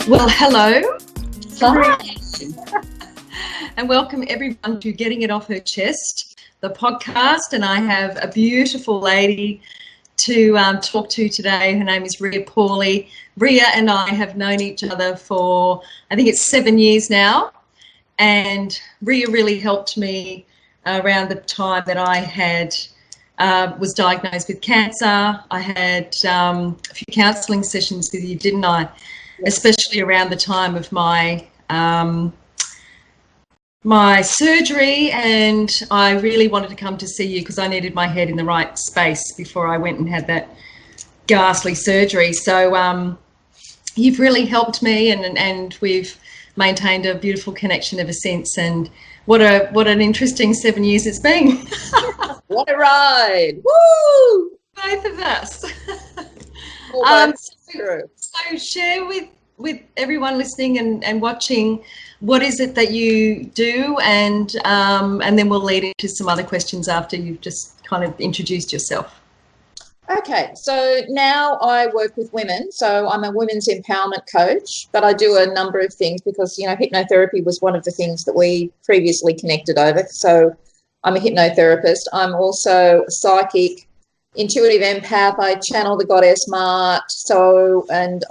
Well, hello. Hi. And welcome everyone to Getting It Off Her Chest, the podcast. And I have a beautiful lady to talk to today. Her name is Ria Pauly. Ria and I have known each other for, I think it's 7 years now. And Ria really helped me around the time that I had was diagnosed with cancer. I had a few counselling sessions with you, didn't I? Yes. Especially around the time of my my surgery, and I really wanted to come to see you because I needed my head in the right space before I went and had that ghastly surgery. So you've really helped me, and we've maintained a beautiful connection ever since. And what an interesting 7 years it's been. What a ride. Woo! Both of us. So share with everyone listening and watching, what is it that you do, and then we'll lead into some other questions after you've just kind of introduced yourself. Okay, so now I work with women. So I'm a women's empowerment coach, but I do a number of things because, hypnotherapy was one of the things that we previously connected over. So I'm a hypnotherapist. I'm also a psychic, intuitive empath. I channel the goddess Mart. And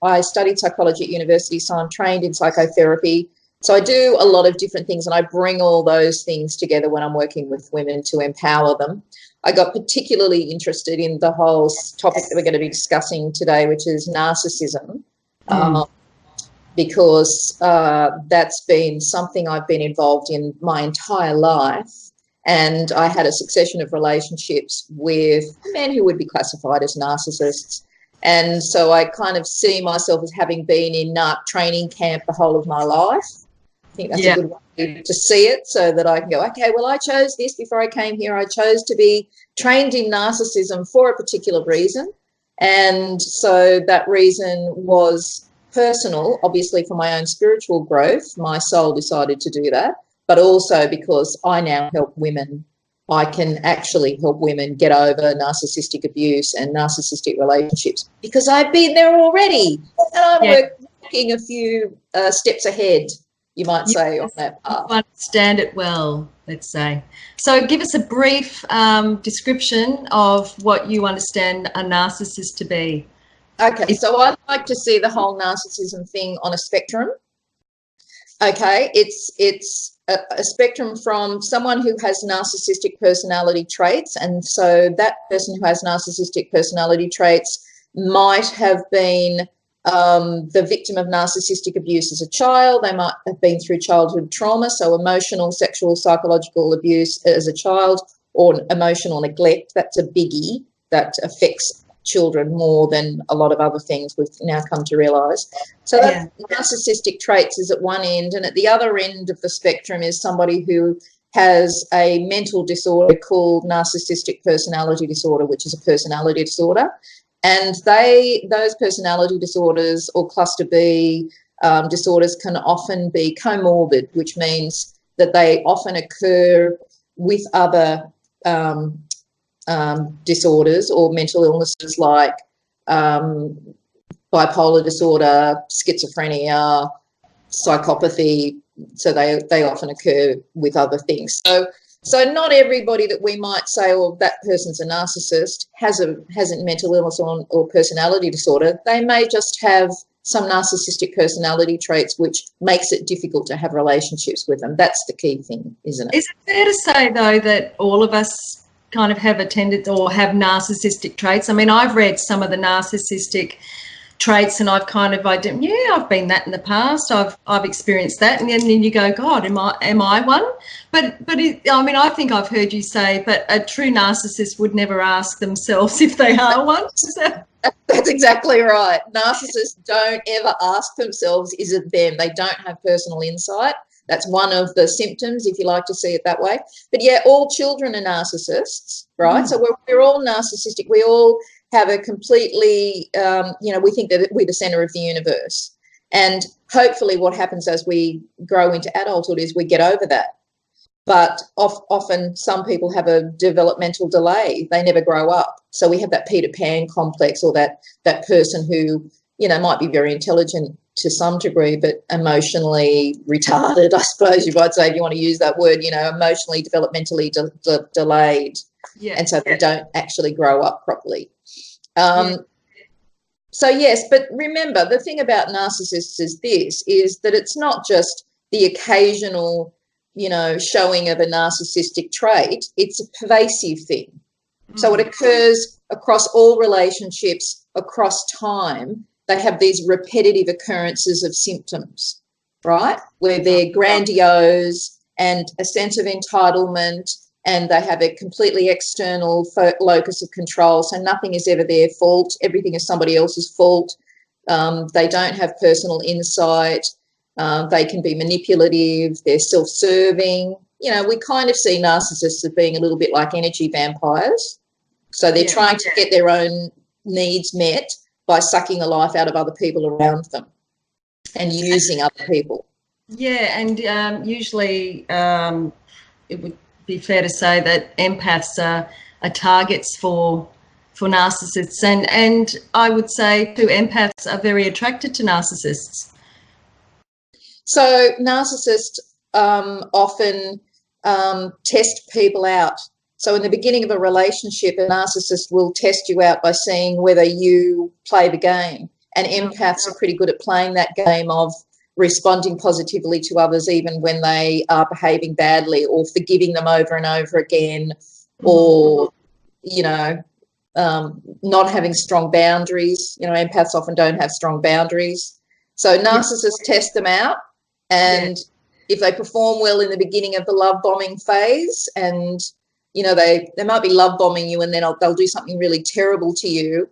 I studied psychology at university, so I'm trained in psychotherapy. So I do a lot of different things, and I bring all those things together when I'm working with women to empower them. I got particularly interested in the whole topic that we're going to be discussing today, which is narcissism, because that's been something I've been involved in my entire life. And I had a succession of relationships with men who would be classified as narcissists. And so I kind of see myself as having been in NARC training camp the whole of my life. I think that's a good way to see it, so that I can go, okay, well, I chose this before I came here. I chose to be trained in narcissism for a particular reason. And so that reason was personal, obviously for my own spiritual growth. My soul decided to do that. But also because I now help women. I can actually help women get over narcissistic abuse and narcissistic relationships because I've been there already, and I'm working a few steps ahead, you might say, on that path. You understand it well, let's say. So give us a brief description of what you understand a narcissist to be. Okay, so I like to see the whole narcissism thing on a spectrum. Okay, it's a spectrum from someone who has narcissistic personality traits, and so that person who has narcissistic personality traits might have been the victim of narcissistic abuse as a child. They might have been through childhood trauma, so emotional, sexual, psychological abuse as a child, or emotional neglect. That's a biggie that affects children more than a lot of other things we've now come to realise. So that narcissistic traits is at one end, and at the other end of the spectrum is somebody who has a mental disorder called narcissistic personality disorder, which is a personality disorder. And those personality disorders, or cluster B disorders, can often be comorbid, which means that they often occur with other disorders or mental illnesses like bipolar disorder, schizophrenia, psychopathy. So they often occur with other things. So not everybody that we might say, oh, that person's a narcissist, has a mental illness or personality disorder. They may just have some narcissistic personality traits, which makes it difficult to have relationships with them. That's the key thing, isn't it? Is it fair to say, though, that all of us kind of have a tendency or have narcissistic traits? I mean, I've read some of the narcissistic traits, and I've kind of I've been that in the past. I've experienced that, and then you go, God, am I one? But I think I've heard you say, but a true narcissist would never ask themselves if they are one. That's exactly right. Narcissists don't ever ask themselves, is it them? They don't have personal insight. That's one of the symptoms, if you like to see it that way. But yeah, all children are narcissists, right? So we're all narcissistic. We all have a completely, we think that we're the centre of the universe. And hopefully what happens as we grow into adulthood is we get over that. But often some people have a developmental delay. They never grow up. So we have that Peter Pan complex, or that person who, might be very intelligent to some degree, but emotionally retarded, I suppose you might say, if you want to use that word, emotionally, developmentally delayed. Yeah. And so they don't actually grow up properly. Yeah. So, yes, but remember, the thing about narcissists is that it's not just the occasional, showing of a narcissistic trait. It's a pervasive thing. So it occurs across all relationships, across time. They have these repetitive occurrences of symptoms, right, where they're grandiose and a sense of entitlement, and they have a completely external locus of control. So nothing is ever their fault. Everything is somebody else's fault. They don't have personal insight. They can be manipulative. They're self-serving. We kind of see narcissists as being a little bit like energy vampires. So they're trying to get their own needs met by sucking the life out of other people around them and using other people. Yeah, and usually it would be fair to say that empaths are targets for narcissists, and I would say too, empaths are very attracted to narcissists. So narcissists often test people out. So in the beginning of a relationship, a narcissist will test you out by seeing whether you play the game. And empaths are pretty good at playing that game of responding positively to others even when they are behaving badly, or forgiving them over and over again, or, not having strong boundaries. Empaths often don't have strong boundaries. So narcissists test them out, and if they perform well in the beginning of the love bombing phase, and they might be love bombing you, and then they'll do something really terrible to you,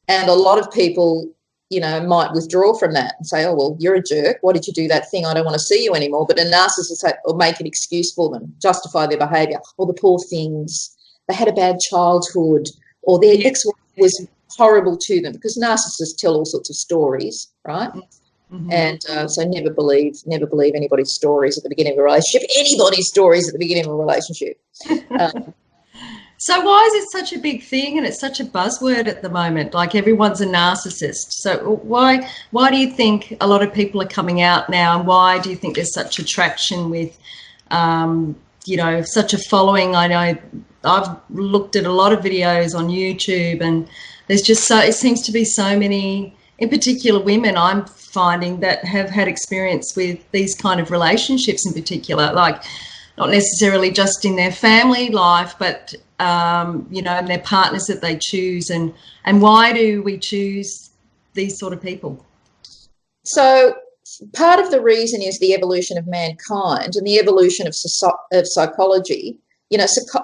and a lot of people might withdraw from that and say, oh, well, you're a jerk. Why did you do that thing? I don't want to see you anymore. But a narcissist will make an excuse for them, justify their behaviour. Oh, the poor things, they had a bad childhood, or their ex-wife was horrible to them, because narcissists tell all sorts of stories, right? And so never believe anybody's stories at the beginning of a relationship, anybody's stories at the beginning of a relationship. So why is it such a big thing, and it's such a buzzword at the moment? Like, everyone's a narcissist. So why do you think a lot of people are coming out now, and why do you think there's such attraction with, such a following? I know I've looked at a lot of videos on YouTube, and there's just it seems to be so many, in particular women, I'm finding, that have had experience with these kind of relationships in particular, like not necessarily just in their family life, but and their partners that they choose, and why do we choose these sort of people? So part of the reason is the evolution of mankind and the evolution of psychology.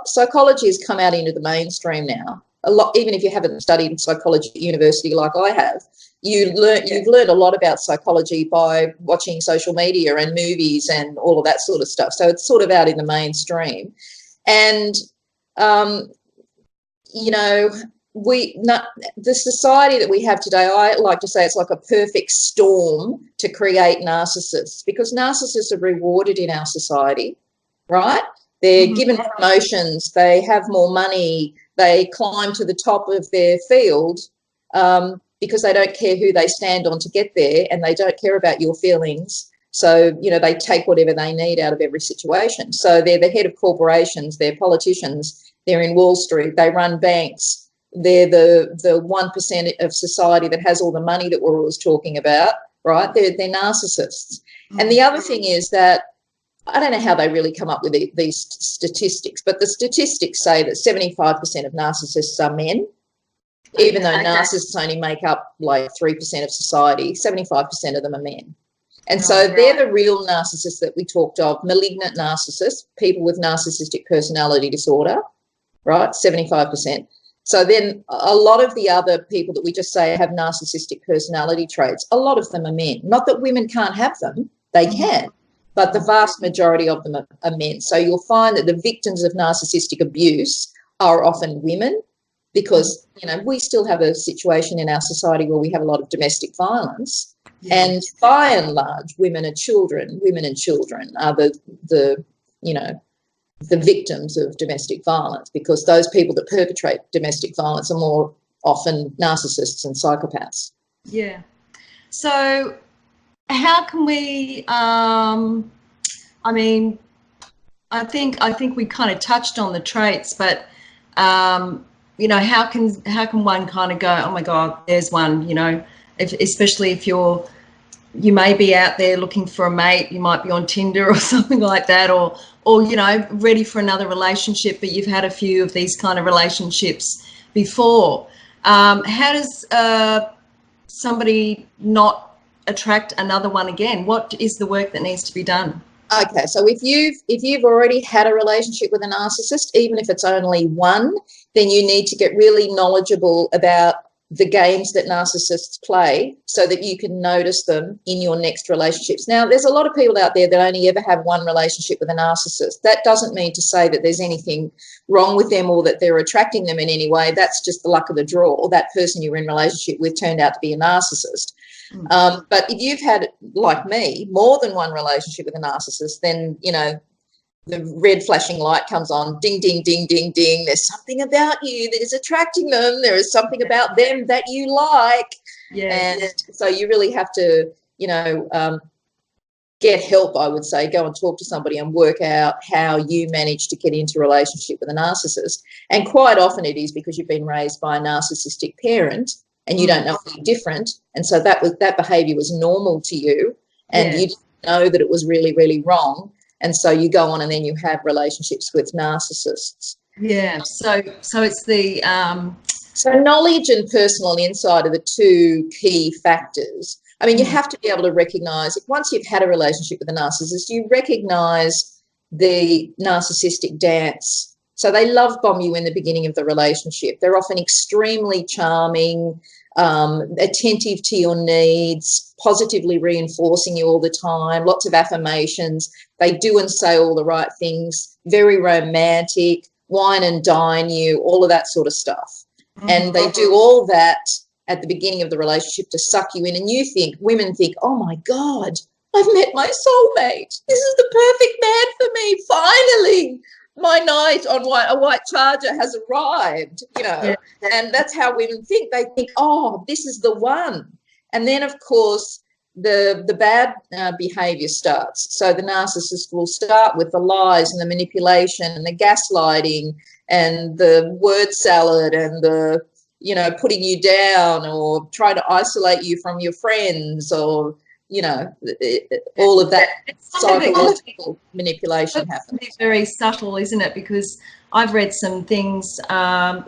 Psychology has come out into the mainstream now. A lot, even if you haven't studied psychology at university like I have, you've learned a lot about psychology by watching social media and movies and all of that sort of stuff. So it's sort of out in the mainstream. And the society that we have today, I like to say it's like a perfect storm to create narcissists, because narcissists are rewarded in our society, right? They're given promotions, they have more money, they climb to the top of their field because they don't care who they stand on to get there, and they don't care about your feelings. So, they take whatever they need out of every situation. So they're the head of corporations, they're politicians, they're in Wall Street, they run banks, they're the 1% of society that has all the money that we're always talking about, right? They're narcissists. And the other thing is that, I don't know how they really come up with these statistics, but the statistics say that 75% of narcissists are men, even though narcissists only make up like 3% of society. 75% of them are men. And so they're the real narcissists that we talked of, malignant narcissists, people with narcissistic personality disorder, right, 75%. So then a lot of the other people that we just say have narcissistic personality traits, a lot of them are men. Not that women can't have them, they can, but the vast majority of them are men. So you'll find that the victims of narcissistic abuse are often women, because, we still have a situation in our society where we have a lot of domestic violence. And by and large, women and children are the victims of domestic violence, because those people that perpetrate domestic violence are more often narcissists and psychopaths. Yeah. So how can we, I mean, I think we kind of touched on the traits, but you know, how can one kind of go, oh my God, there's one, you know, especially if you may be out there looking for a mate, you might be on Tinder or something like that, or you know, ready for another relationship, but you've had a few of these kind of relationships before. How does somebody not attract another one again? What is the work that needs to be done? Okay, so if you've already had a relationship with a narcissist, even if it's only one, then you need to get really knowledgeable about the games that narcissists play so that you can notice them in your next relationships. Now, there's a lot of people out there that only ever have one relationship with a narcissist. That doesn't mean to say that there's anything wrong with them or that they're attracting them in any way. That's just the luck of the draw, or that person you're in relationship with turned out to be a narcissist. But if you've had, like me, more than one relationship with a narcissist, then, you know, the red flashing light comes on, ding, ding, ding, ding, ding. There's something about you that is attracting them. There is something about them that you like. And so you really have to, you know, get help, I would say. Go and talk to somebody and work out how you manage to get into a relationship with a narcissist. And quite often it is because you've been raised by a narcissistic parent and you don't know any different. And so that behaviour was normal to you, and you didn't know that it was really, really wrong. And so you go on and then you have relationships with narcissists. Yeah. So it's the so knowledge and personal insight are the two key factors. I mean, you have to be able to recognise, once you've had a relationship with a narcissist, you recognise the narcissistic dance. So they love bomb you in the beginning of the relationship. They're often extremely charming, attentive to your needs, positively reinforcing you all the time, lots of affirmations. They do and say all the right things, very romantic, wine and dine you, all of that sort of stuff. And they do all that at the beginning of the relationship to suck you in. And women think, oh my God, I've met my soulmate. This is the perfect man for me. Finally, my knight on a white charger has arrived, you know. And that's how women think. They think, oh, this is the one. And then, of course, the bad behaviour starts. So the narcissist will start with the lies and the manipulation and the gaslighting and the word salad and the, you know, putting you down or trying to isolate you from your friends, or, you know, all of that psychological manipulation happens. It's very subtle, isn't it? Because I've read some things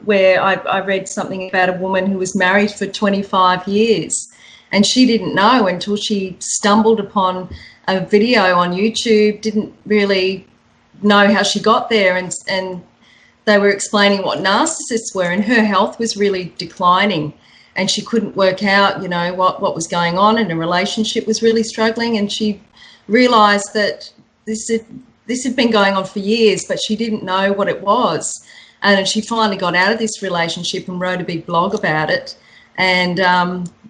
where I read something about a woman who was married for 25 years and she didn't know until she stumbled upon a video on YouTube, didn't really know how she got there, and they were explaining what narcissists were, and her health was really declining and she couldn't work out, you know, what was going on, and her relationship was really struggling, and she realised that this had been going on for years, but she didn't know what it was. And she finally got out of this relationship and wrote a big blog about it, and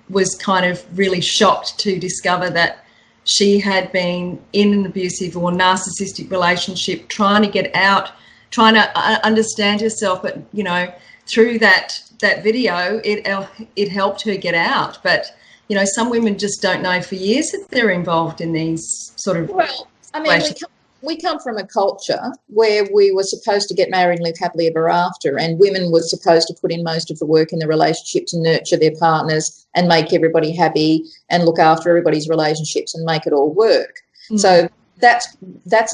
was kind of really shocked to discover that she had been in an abusive or narcissistic relationship, trying to get out, trying to understand herself. But, you know, through that video, it helped her get out. But, you know, some women just don't know for years that they're involved in these sort of. Well, I mean, we come from a culture where we were supposed to get married and live happily ever after, and women were supposed to put in most of the work in the relationship to nurture their partners and make everybody happy and look after everybody's relationships and make it all work. So that's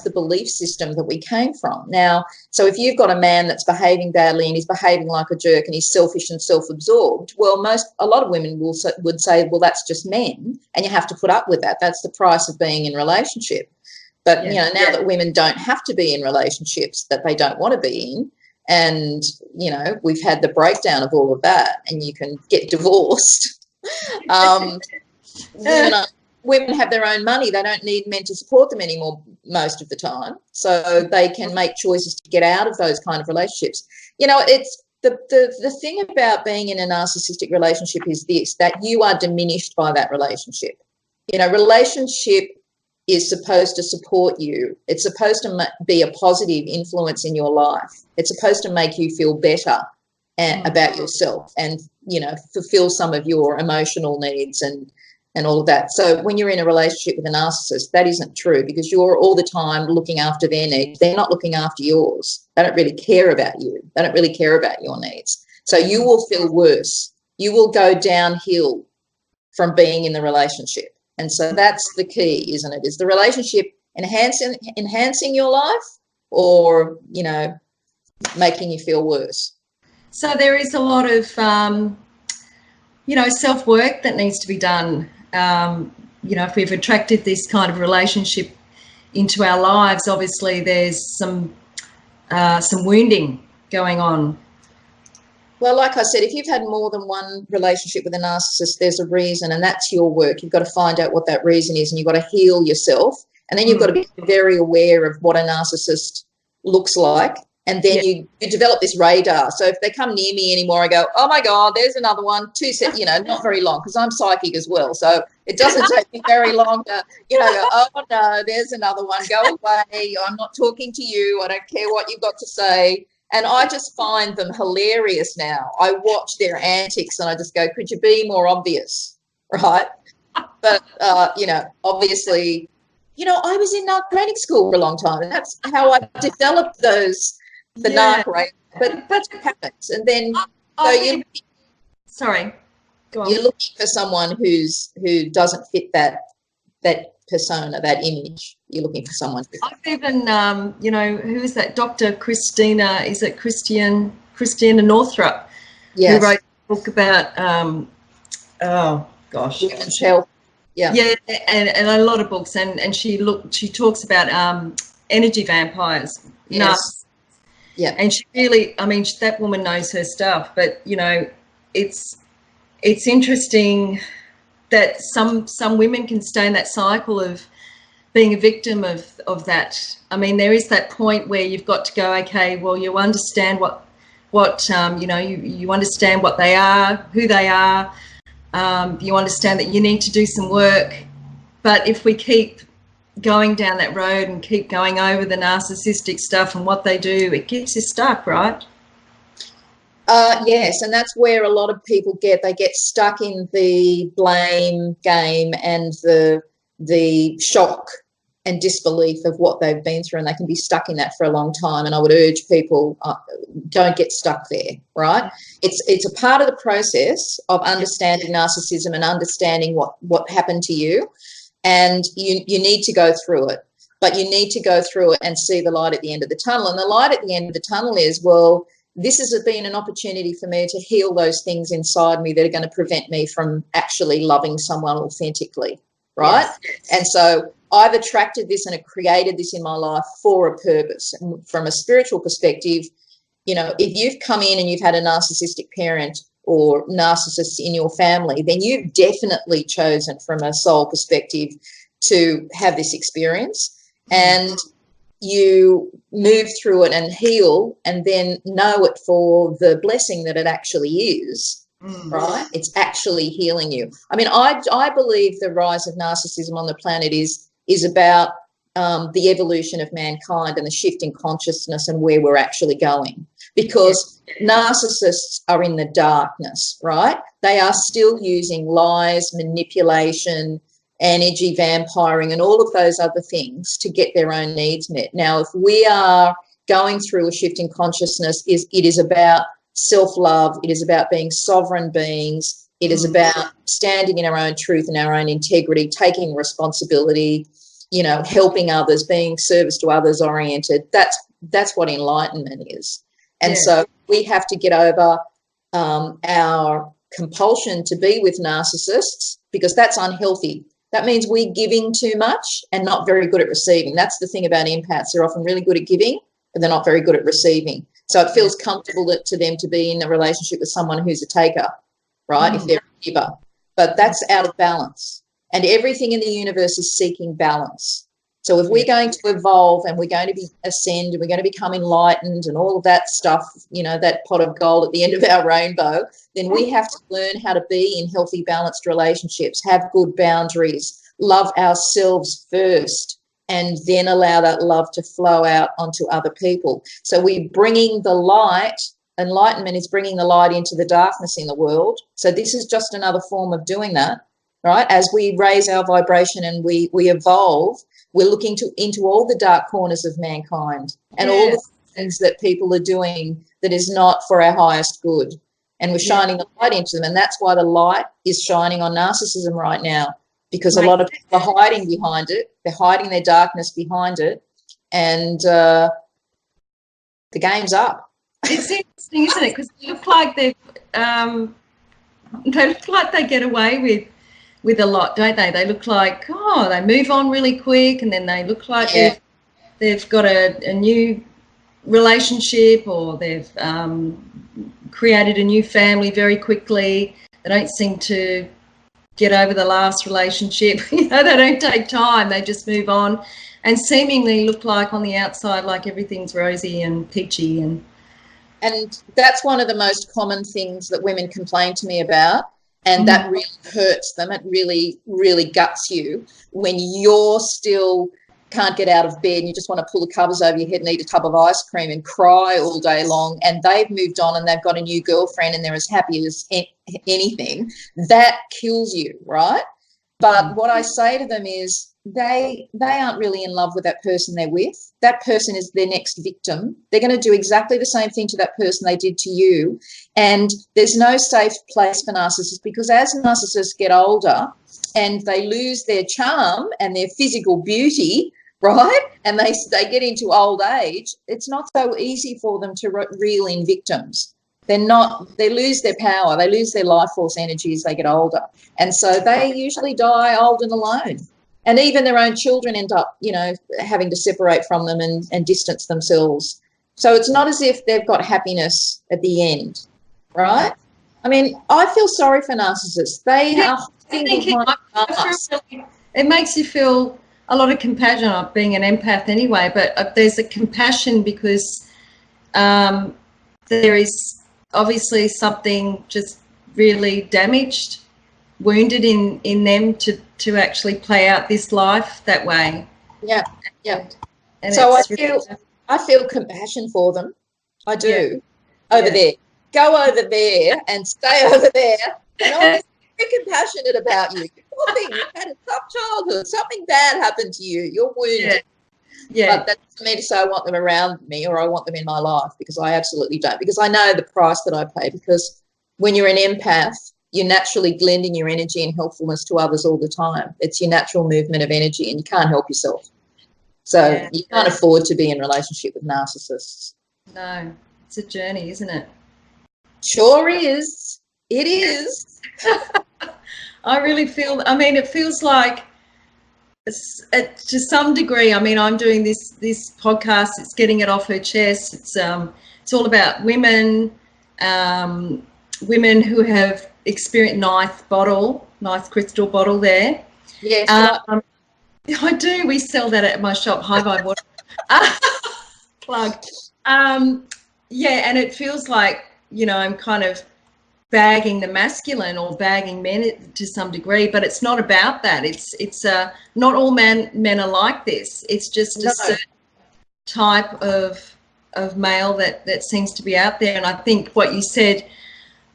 the belief system that we came from. Now, so if you've got a man that's behaving badly and he's behaving like a jerk and he's selfish and self-absorbed, well, a lot of women would say, well, that's just men and you have to put up with that. That's the price of being in a relationship. But, you know, now that women don't have to be in relationships that they don't want to be in, and, you know, we've had the breakdown of all of that, and you can get divorced. Women have their own money. They don't need men to support them anymore most of the time. So they can make choices to get out of those kind of relationships. You know, it's the thing about being in a narcissistic relationship is this, that you are diminished by that relationship. You know, relationship is supposed to support you. It's supposed to be a positive influence in your life. It's supposed to make you feel better about yourself and, you know, fulfill some of your emotional needs and and all of that. So when you're in a relationship with a narcissist, that isn't true, because you're all the time looking after their needs. They're not looking after yours. They don't really care about you. They don't really care about your needs. So you will feel worse. You will go downhill from being in the relationship. And so that's the key, isn't it? Is the relationship enhancing your life, or, you know, making you feel worse? So there is a lot of, you know, self-work that needs to be done. You know, if we've attracted this kind of relationship into our lives, obviously there's some wounding going on. Well, like I said, if you've had more than one relationship with a narcissist, there's a reason, and that's your work. You've got to find out what that reason is, and you've got to heal yourself. And then you've got to be very aware of what a narcissist looks like. And then you develop this radar. So if they come near me anymore, I go, oh, my God, there's another one. You know, not very long, because I'm psychic as well. So it doesn't take me very long to, you know, go, oh, no, there's another one. Go away. I'm not talking to you. I don't care what you've got to say. And I just find them hilarious now. I watch their antics and I just go, could you be more obvious, right? But, you know, obviously, you know, I was in narc training school for a long time, and that's how I developed those, the narc rate. But that's what happens. And then, sorry, go on. You're looking for someone who doesn't fit that persona, that image. You're looking for someone. I've even, you know, who is that? Dr. Christina, is it Christina Northrup? Yes. Who wrote a book about, oh gosh. Women's health. Yeah. Yeah, and a lot of books, and she talks about energy vampires. Yes. Yeah. And she really, I mean, that woman knows her stuff, but, you know, it's interesting that some women can stay in that cycle of being a victim of that. I mean, there is that point where you've got to go, okay, well, you understand what you know, you understand what they are, who they are. You understand that you need to do some work. But if we keep going down that road and keep going over the narcissistic stuff and what they do, it keeps you stuck, right? Yes, and that's where a lot of people get stuck in the blame game and the shock and disbelief of what they've been through, and they can be stuck in that for a long time. And I would urge people, don't get stuck there, right? It's a part of the process of understanding narcissism and understanding what happened to you, and you need to go through it. But you need to go through it and see the light at the end of the tunnel. And the light at the end of the tunnel is, well, this has been an opportunity for me to heal those things inside me that are going to prevent me from actually loving someone authentically, right? Yes. And so I've attracted this and have created this in my life for a purpose. And from a spiritual perspective, you know, if you've come in and you've had a narcissistic parent or narcissists in your family, then you've definitely chosen from a soul perspective to have this experience. And you move through it and heal, and then know it for the blessing that it actually is, right? It's actually healing you. I mean, I believe the rise of narcissism on the planet is about the evolution of mankind and the shift in consciousness and where we're actually going, because narcissists are in the darkness, right? They are still using lies, manipulation, energy vampiring, and all of those other things to get their own needs met. Now, if we are going through a shift in consciousness, it is about self-love, it is about being sovereign beings, it is about standing in our own truth and our own integrity, taking responsibility, you know, helping others, being service to others oriented. That's what enlightenment is. And so we have to get over our compulsion to be with narcissists, because that's unhealthy. That means we're giving too much and not very good at receiving. That's the thing about empaths. They're often really good at giving, but they're not very good at receiving. So it feels comfortable to them to be in a relationship with someone who's a taker, right, if they're a giver. But that's out of balance. And everything in the universe is seeking balance. So if we're going to evolve and we're going to ascend and we're going to become enlightened and all of that stuff, you know, that pot of gold at the end of our rainbow, then we have to learn how to be in healthy, balanced relationships, have good boundaries, love ourselves first, and then allow that love to flow out onto other people. So we're bringing the light. Enlightenment is bringing the light into the darkness in the world. So this is just another form of doing that. right? As we raise our vibration and we evolve, we're looking into all the dark corners of mankind and all the things that people are doing that is not for our highest good. And we're shining the light into them. And that's why the light is shining on narcissism right now, because a lot of people are hiding behind it. They're hiding their darkness behind it. And the game's up. It's interesting, isn't it? Because they look like they look like they get away with a lot, don't they? They look like, they move on really quick, and then they look like they've got a new relationship, or they've created a new family very quickly. They don't seem to get over the last relationship. They don't take time. They just move on and seemingly look like on the outside like everything's rosy and peachy. And that's one of the most common things that women complain to me about, and that really hurts them. It really, really guts you when you're still can't get out of bed and you just want to pull the covers over your head and eat a tub of ice cream and cry all day long, and they've moved on and they've got a new girlfriend and they're as happy as anything. That kills you, right? But what I say to them is they aren't really in love with that person they're with. That person is their next victim. They're going to do exactly the same thing to that person they did to you. And there's no safe place for narcissists, because as narcissists get older and they lose their charm and their physical beauty, right, and they get into old age, it's not so easy for them to reel in victims. They lose their power, they lose their life force energy as they get older. And so they usually die old and alone. And even their own children end up, having to separate from them and distance themselves. So it's not as if they've got happiness at the end, right? I mean, I feel sorry for narcissists. They are it makes you feel a lot of compassion. I'm being an empath anyway, but there's a compassion because there is obviously something just really damaged, wounded in them to actually play out this life that way. Yeah. And so I feel compassion for them. I do. Over there. Go over there and stay over there. And I'm very compassionate about you. Poor thing, you've had a tough childhood. Something bad happened to you. You're wounded. Yeah. But that doesn't mean to say I want them around me or I want them in my life, because I absolutely don't. Because I know the price that I pay. Because when you're an empath, you're naturally blending your energy and helpfulness to others all the time. It's your natural movement of energy, and you can't help yourself. So you can't afford to be in relationship with narcissists. No, it's a journey, isn't it? Sure is. It is. I really feel, it feels like to some degree, I'm doing this podcast, it's getting it off her chest. It's all about women, women who have experienced ninth crystal bottle there. Yes. I do. We sell that at my shop, High Vibe Water. Plug. And it feels like, I'm kind of bagging the masculine or bagging men to some degree, but it's not about that. It's not all men are like this. It's just a certain type of male that seems to be out there. And I think what you said,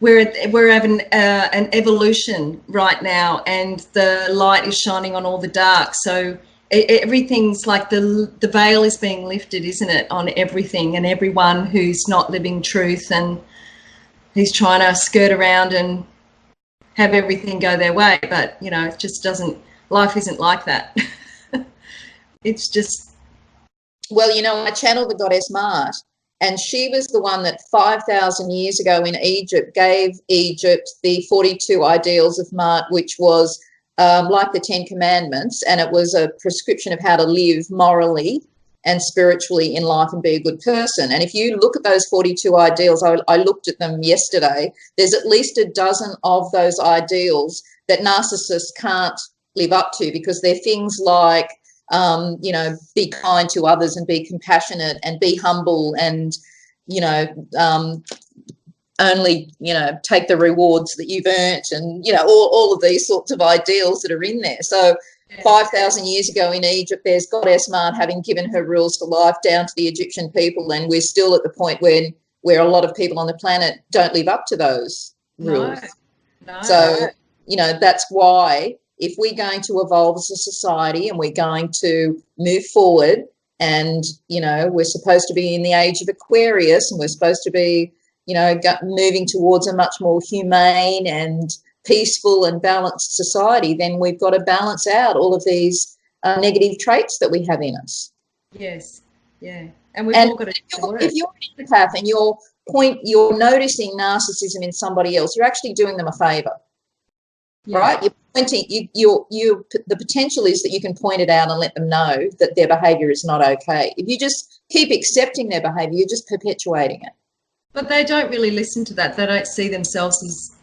we're having an evolution right now, and the light is shining on all the dark. So everything's like the veil is being lifted, isn't it, on everything and everyone who's not living truth and who's trying to skirt around and have everything go their way. But, it just doesn't, life isn't like that. It's just. Well, I channel the goddess Mart, and she was the one that 5,000 years ago in Egypt gave Egypt the 42 ideals of Mart, which was like the 10 Commandments, and it was a prescription of how to live morally and spiritually in life and be a good person. And if you look at those 42 ideals, I looked at them yesterday, there's at least a dozen of those ideals that narcissists can't live up to, because they're things like, be kind to others and be compassionate and be humble and, only, take the rewards that you've earned and, all of these sorts of ideals that are in there. So 5,000 years ago in Egypt, there's Goddess Mart having given her rules for life down to the Egyptian people, and we're still at the point where a lot of people on the planet don't live up to those rules. No. So that's why if we're going to evolve as a society and we're going to move forward, and, we're supposed to be in the age of Aquarius, and we're supposed to be, moving towards a much more humane and peaceful and balanced society, then we've got to balance out all of these negative traits that we have in us. Yes, yeah. And we've all got to do the work. If you're an empath and you're noticing narcissism in somebody else, you're actually doing them a favour, right? You're pointing. The potential is that you can point it out and let them know that their behaviour is not okay. If you just keep accepting their behaviour, you're just perpetuating it. But they don't really listen to that. They don't see themselves as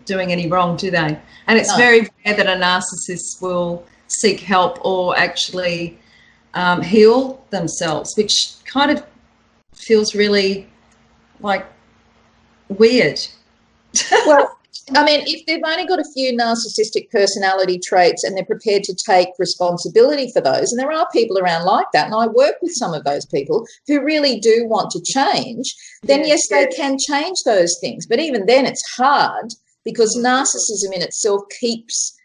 doing any wrong, do they? And it's very rare that a narcissist will seek help or actually heal themselves, which kind of feels really like weird. Well, I mean, if they've only got a few narcissistic personality traits and they're prepared to take responsibility for those, and there are people around like that, and I work with some of those people who really do want to change, then yes, they can change those things. But even then it's hard, because narcissism in itself keeps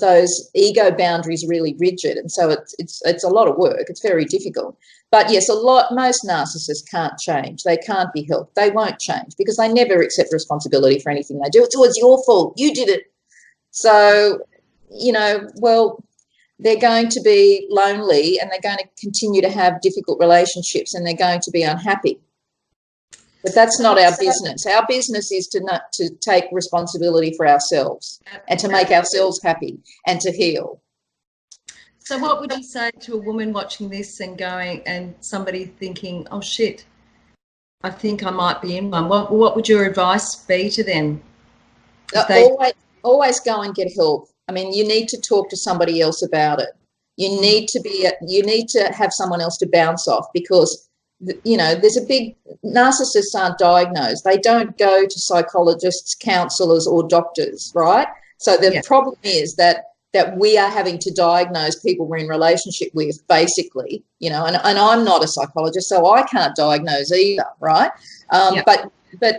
those ego boundaries really rigid, and so it's a lot of work. It's very difficult. But yes, most narcissists can't change. They can't be helped. They won't change because they never accept responsibility for anything they do. It's always your fault. You did it. So, they're going to be lonely, and they're going to continue to have difficult relationships, and they're going to be unhappy. But that's not our business. Our business is to take responsibility for ourselves and to make ourselves happy and to heal. So what would you say to a woman watching this and somebody thinking, oh shit, I think I might be in one? What would your advice be to them? Always go and get help. I mean, you need to talk to somebody else about it. You need to have someone else to bounce off, because there's a big, narcissists aren't diagnosed. They don't go to psychologists, counsellors or doctors, right? So the problem is that we are having to diagnose people we're in relationship with, basically, and I'm not a psychologist, so I can't diagnose either, right? But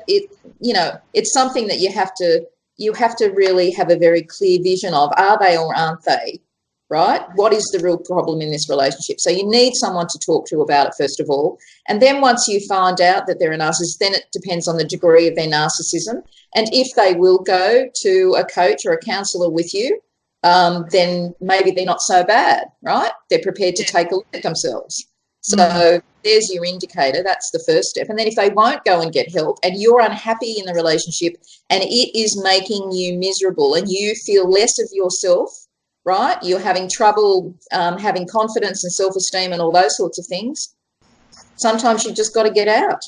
it's something that you have to really have a very clear vision of. Are they or aren't they? Right? What is the real problem in this relationship? So you need someone to talk to about it, first of all. And then once you find out that they're a narcissist, then it depends on the degree of their narcissism. And if they will go to a coach or a counsellor with you, then maybe they're not so bad, right? They're prepared to take a look at themselves. So there's your indicator. That's the first step. And then if they won't go and get help, and you're unhappy in the relationship and it is making you miserable and you feel less of yourself, right? You're having trouble having confidence and self-esteem and all those sorts of things. Sometimes you just got to get out.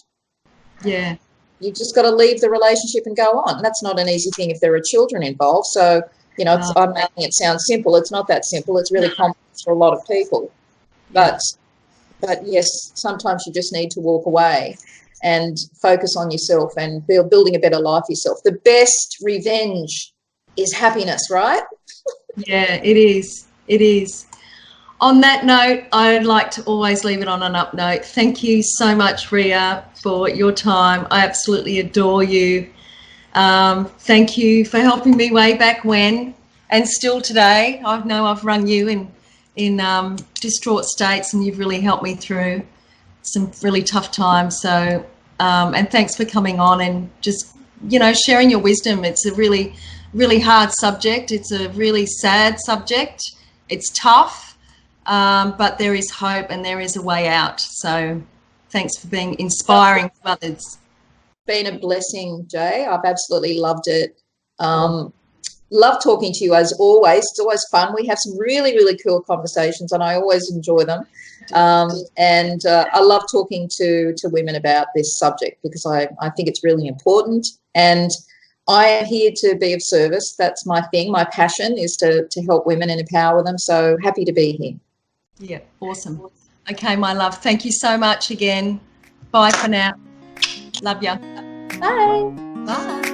Yeah. You just got to leave the relationship and go on. That's not an easy thing if there are children involved. So, I'm making it sound simple. It's not that simple. It's really complex for a lot of people. But yes, sometimes you just need to walk away and focus on yourself and building a better life yourself. The best revenge is happiness, right? Yeah, it is. It is. On that note, I'd like to always leave it on an up note. Thank you so much, Ria, for your time. I absolutely adore you. Thank you for helping me way back when and still today. I know I've run you in distraught states, and you've really helped me through some really tough times. So, and thanks for coming on and just, sharing your wisdom. It's a really, really hard subject. It's a really sad subject. It's tough, but there is hope and there is a way out. So thanks for being inspiring to others. Been a blessing, Jay. I've absolutely loved it. Love talking to you as always. It's always fun. We have some really, really cool conversations and I always enjoy them. And I love talking to women about this subject because I think it's really important, and I am here to be of service. That's my thing. My passion is to help women and empower them. So happy to be here. Yeah, awesome. Okay, my love. Thank you so much again. Bye for now. Love ya. Bye. Bye.